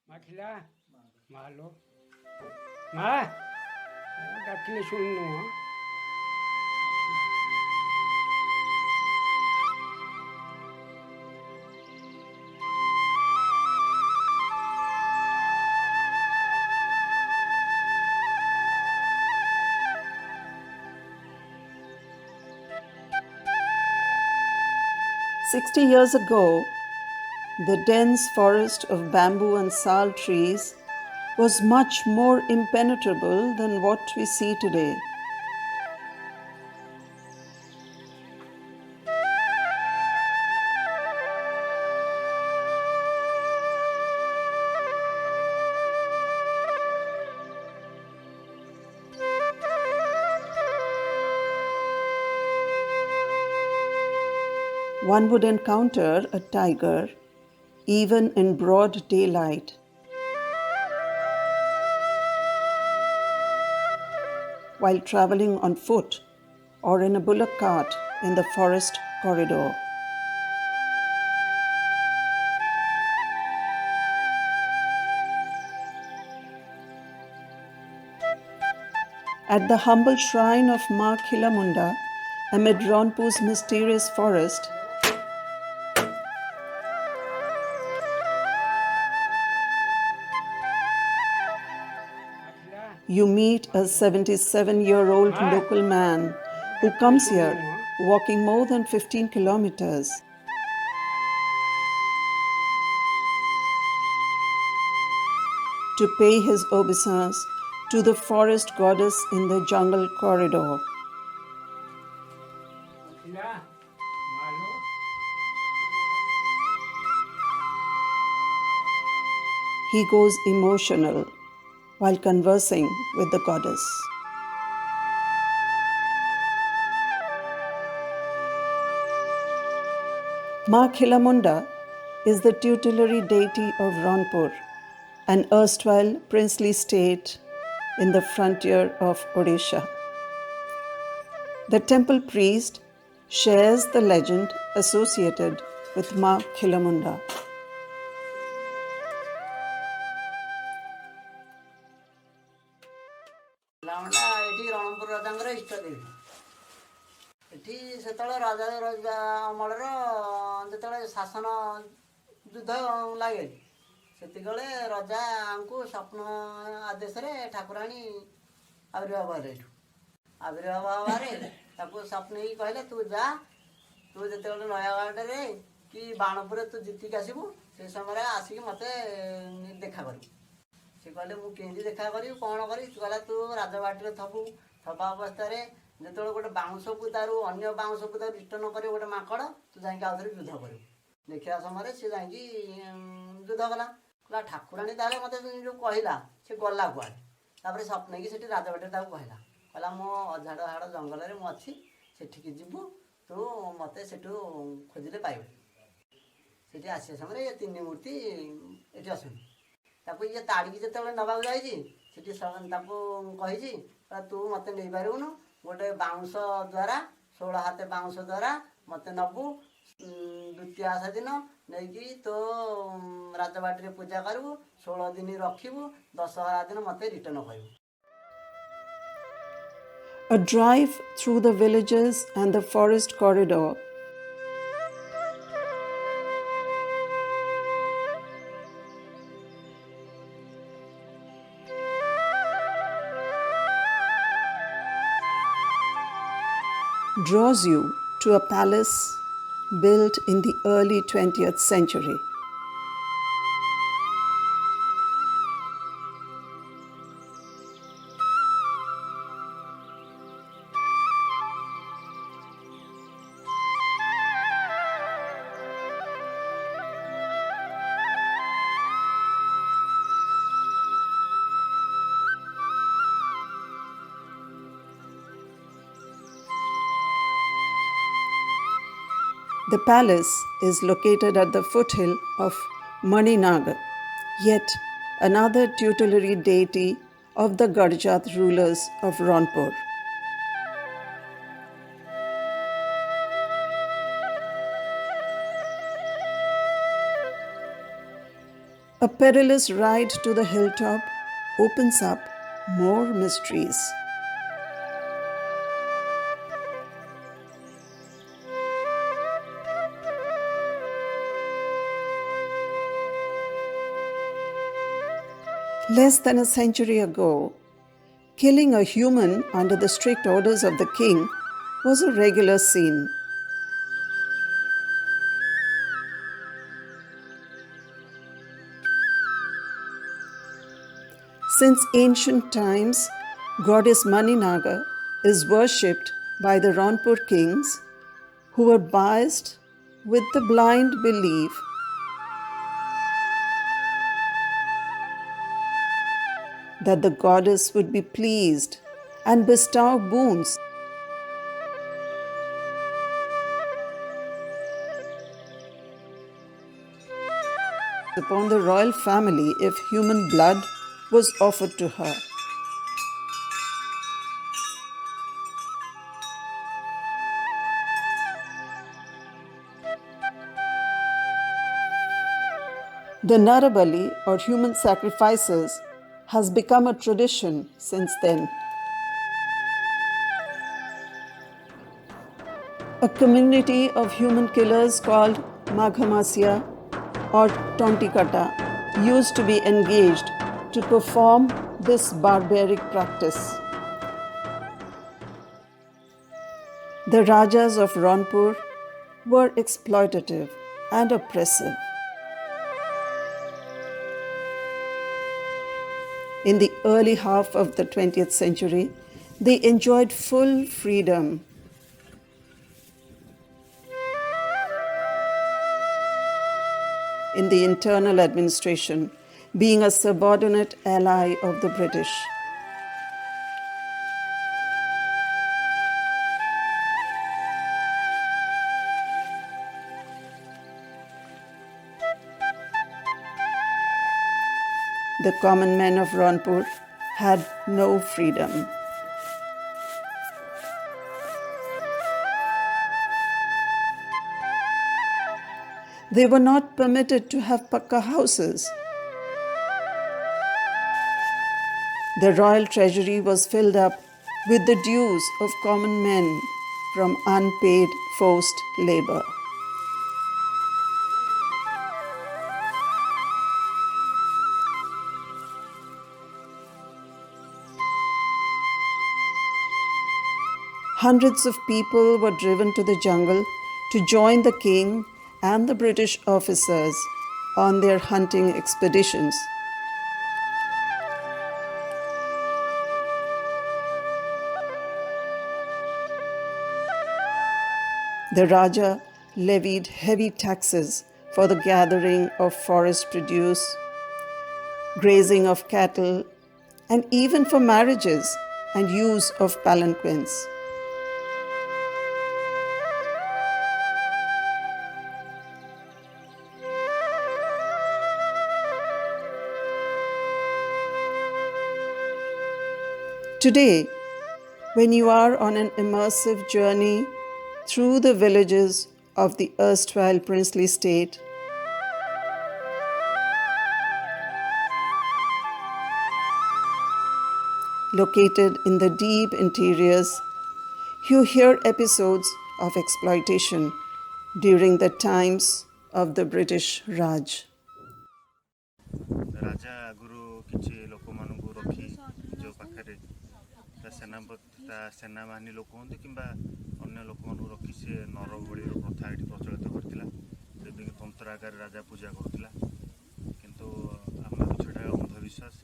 ମାଖିଲା ମାଲୋ ମା ଡାକିଲେ ଶୁଣୁନୁ ହଁ 60 years ago, the dense forest of bamboo and sal trees was much more impenetrable than what we see today. One would encounter a tiger even in broad daylight. While traveling on foot or in a bullock cart in the forest corridor. At the humble shrine of Ma Khilamunda, amid Raunpur's mysterious forest, you meet a 77-year-old local man who comes here walking more than 15 kilometers. To pay his obeisance to the forest goddess in the jungle corridor. He goes emotional while conversing with the goddess. Ma Khilamunda is the tutelary deity of Raunpur, an erstwhile princely state in the frontier of Odisha. The temple priest shares the legend associated with Ma Khilamunda. ଏଠି ରଣପୁର ରାଜାଙ୍କର ଇଷ୍ଟ ଦେବୀ ଏଠି ସେତେବେଳେ ରାଜା ଅମଳର ଯେତେବେଳେ ଶାସନ ଯୁଦ୍ଧ ଲାଗେ ସେତିକିବେଳେ ରଜାଙ୍କୁ ସ୍ୱପ୍ନ ଆଦେଶରେ ଠାକୁରାଣୀ ଆବିର୍ଭାବ ହେଲେ ଏଠୁ ଆବିର୍ଭାବ ହେବାରେ ତାକୁ ସ୍ୱପ୍ନେଇକି କହିଲେ ତୁ ଯା ତୁ ଯେତେବେଳେ ନୟାଗଡ଼ରେ କି ବାଣପୁରରେ ତୁ ଜିତିକି ଆସିବୁ ସେ ସମୟରେ ଆସିକି ମୋତେ ଦେଖା କରିବୁ ସେ କହିଲେ ମୁଁ କେମିତି ଦେଖା କରିବି କ'ଣ କରିବି କହିଲା ତୁ ରାଜବାଟୀରେ ଥବା ଅବସ୍ଥାରେ ଯେତେବେଳେ ଗୋଟେ ବାଉଁଶକୁ ତାରୁ ଅନ୍ୟ ବାଉଁଶକୁ ତାରୁ ରିଟର୍ଣ୍ଣ କରିବ ଗୋଟେ ମାଙ୍କଡ଼ ତୁ ଯାଇକି ଆଉଥରେ ଯୁଦ୍ଧ କରିବୁ ଦେଖିବା ସମୟରେ ସେ ଯାଇକି ଯୁଦ୍ଧ କଲା କହିଲା ଠାକୁରାଣୀ ତାହେଲେ ମୋତେ ଯେଉଁ କହିଲା ସେ ଗଲା କୁଆଡ଼େ ତାପରେ ସ୍ୱପ୍ନେଇକି ସେଠି ରାଜବାଟୀରେ ତାକୁ କହିଲା ମୋ ଅଝାଡ଼ ହାଡ଼ ଜଙ୍ଗଲରେ ମୁଁ ଅଛି ସେଠିକି ଯିବୁ ତୁ ମୋତେ ସେଠୁ ଖୋଜିଲେ ପାଇବୁ ସେଠି ଆସିବା ସମୟରେ ଏ ତିନି ମୂର୍ତ୍ତି ଏଠି ଅଛନ୍ତି ତାକୁ ଇଏ ତାଡ଼ିକି ଯେତେବେଳେ ନେବାକୁ ଯାଇଛି ସେଠି ତାକୁ କହିଛି ତୁ ମୋତେ ନେଇପାରିବୁନୁ ଗୋଟେ ବାଉଁଶ ଦ୍ୱାରା 16 ହାତ ବାଉଁଶ ଦ୍ୱାରା ମୋତେ ନେବୁ ଦ୍ୱିତୀୟା ଦିନ ନେଇକି ତୋ ରାଜବାଟୀରେ ପୂଜା କରିବୁ 16 ଦିନ ରଖିବୁ ଦଶହରା ଦିନ ମୋତେ ରିଟର୍ଣ୍ଣ କରିବୁ. A drive through the villages and the forest corridor draws you to a palace built in the early 20th century. The palace is located at the foothill of Maninagar, yet another tutelary deity of the Garjat rulers of Raunpur. A perilous ride to the hilltop opens up more mysteries. Less than a century ago, killing a human under the strict orders of the king was a regular scene. Since ancient times, goddess Maninaga is worshipped by the Rampur kings who were biased with the blind belief that the goddess would be pleased and bestow boons upon the royal family if human blood was offered to her. The Narabali or human sacrifices has become a tradition since then. A community of human killers called Maghamasya or Tontikata used to be engaged to perform this barbaric practice. The Rajas of Rampur were exploitative and oppressive. In the early half of the 20th century, they enjoyed full freedom. In the internal administration, being a subordinate ally of the British. The common men of Rampur had no freedom. They were not permitted to have pakka houses. The royal treasury was filled up with the dues of common men from unpaid forced labor. Hundreds of people were driven to the jungle to join the king and the British officers on their hunting expeditions. The Raja levied heavy taxes for the gathering of forest produce, grazing of cattle, and even for marriages and use of palanquins. Today, when you are on an immersive journey through the villages of the erstwhile princely state, located in the deep interiors, you hear episodes of exploitation during the times of the British Raj. राजा आगुरु किछि लोक मानकु रखी जो पाखरे सेना बाहिनी लोक हूँ कि अन्य लोक मानकु रखी से नरबली प्रथा ये प्रचलित करथिला देवी तंत्र आकार राजा पूजा करुला किंतु आम सेटा अंधविश्वास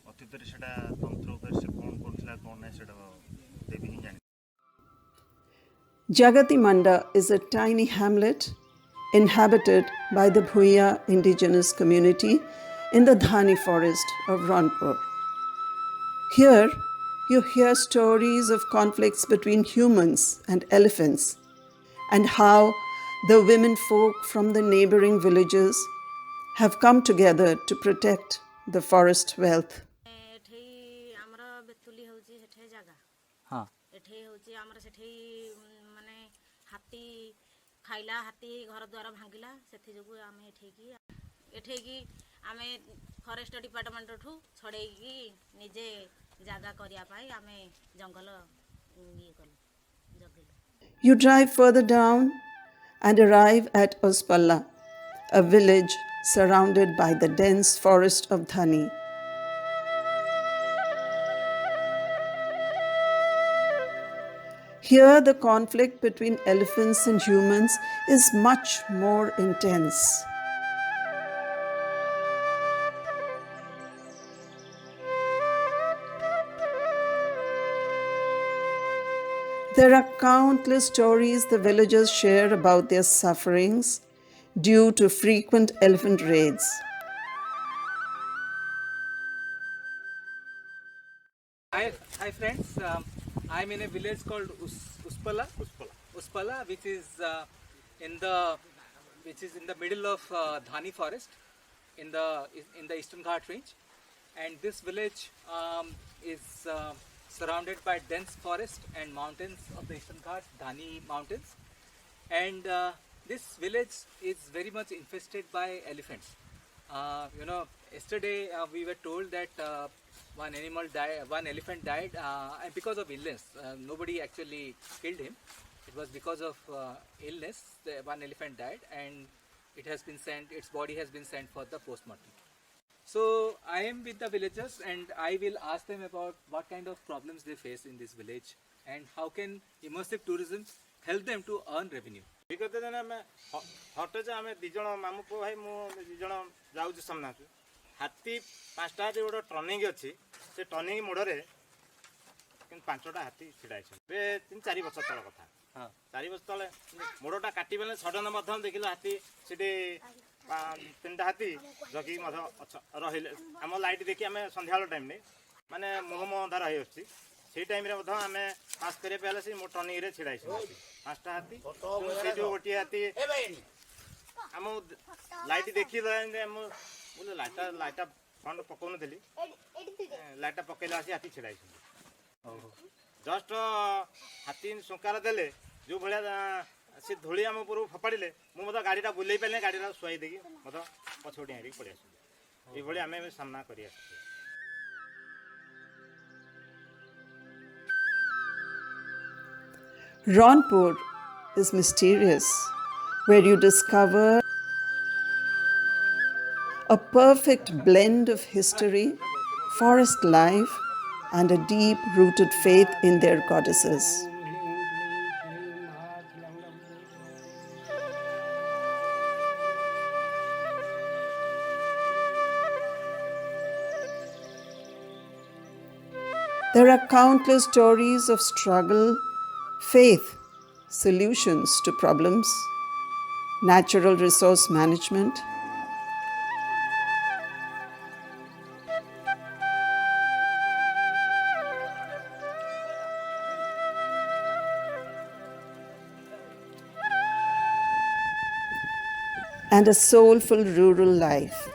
अतीत सेटा तंत्र उपर से कौन करुला कौन ना सेटा देवी ही जानि। Jagati Manda is a tiny hamlet inhabited by the Bhuiya indigenous community in the Dhani forest of Rampur. Here, you hear stories of conflicts between humans and elephants and how the women folk from the neighboring villages have come together to protect the forest wealth. एठेकी आमे forest department ठू छड़ेकी निजे जागा करिया पाई आमे जंगल ये कलु जगिलु। You drive further down and arrive at Uspalla, a village surrounded by the dense forest of Dhani. Here, the conflict between elephants and humans is much more intense. There are countless stories the villagers share about their sufferings due to frequent elephant raids. Hi friends. I'm in a village called Uspala, which is in the middle of Dhani forest in the Eastern Ghat range, and this village is surrounded by dense forest and mountains of the Eastern Ghats, Dhani mountains, and this village is very much infested by elephants. Yesterday we were told that one elephant died and because of illness. Nobody actually killed him. It was because of illness. One elephant died, and its body has been sent for the postmortem. So I am with the villagers, and I will ask them about what kind of problems they face in this village and how can immersive tourism help them to earn revenue. ବିଗତ ଦିନ ଆମେ ହଟେଜ ଆମେ ଦୁଇ ଜଣ ମାମୁ ପୁଅ ଭାଇ ମୁଁ ଦୁଇ ଜଣ ଯାଉଛୁ ସାମ୍ନାକୁ ହାତୀ 5ଟା ହାତୀ ଗୋଟେ ଟର୍ଣ୍ଣିଂ ଅଛି ସେ ଟର୍ଣ୍ଣିଂ ମୋଡ଼ରେ କିନ୍ତୁ 5ଟା ହାତୀ ଛିଡ଼ା ହେଇଛନ୍ତି ଏବେ 3-4 ବର୍ଷ ତଳ କଥା 4 ବର୍ଷ ତଳେ ମୋଡ଼ଟା କାଟିବେଲେ ସଡ଼ନ ମଧ୍ୟ ଦେଖିଲୁ ହାତୀ ସେଠି 3ଟା ହାତୀ ଜଗିକି ମଧ୍ୟ ରହିଲେ ଆମ ଲାଇଟ୍ ଦେଖି ଆମେ ସନ୍ଧ୍ୟାବେଳ ଟାଇମ୍ରେ ମାନେ ମୋହ ଅନ୍ଧାର ହେଇଆସୁଛି ସେଇ ଟାଇମ୍ରେ ମଧ୍ୟ ଆମେ ପାସ୍ କରିବା ପାଇଁ ହେଲେ ସେ ମୋ ଟର୍ଣ୍ଣିଂରେ ଛିଡ଼ା ହେଇଛନ୍ତି 5ଟା ହାତୀ ସେ ଯେଉଁ ଗୋଟିଏ ହାତୀ ଆମ ଲାଇଟ୍ ଦେଖିଲା ମୁଁ ବୋଲେ ଲାଇଟ୍ଟା ଫ୍ରଣ୍ଟ ପକାଉନଥିଲି ଲାଇଟ୍ଟା ପକେଇଲେ ଆସି ହାତୀ ଛିଡ଼ା ହେଇଛନ୍ତି ଜଷ୍ଟ ହାତୀ ଶଙ୍କାର ଦେଲେ ଯେଉଁ ଭଳିଆ ସେ ଧୂଳି ଆମ ଉପରକୁ ଫୋପାଡ଼ିଲେ ମୁଁ ମଧ୍ୟ ଗାଡ଼ିଟା ବୁଲେଇ ପାରିଲେ ଗାଡ଼ିଟା ଶୁଆଇ ଦେଇକି ମଧ୍ୟ ପଛପଟେ ହାରିକି ପଳେଇ ଆସୁଛି ଏଇଭଳି ଆମେ ଏବେ ସାମ୍ନା କରି ଆସୁଛୁ। Raunpur is mysterious, where you discover a perfect blend of history, forest life, and a deep-rooted faith in their goddesses. There are countless stories of struggle, faith, solutions to problems, natural resource management, and a soulful rural life.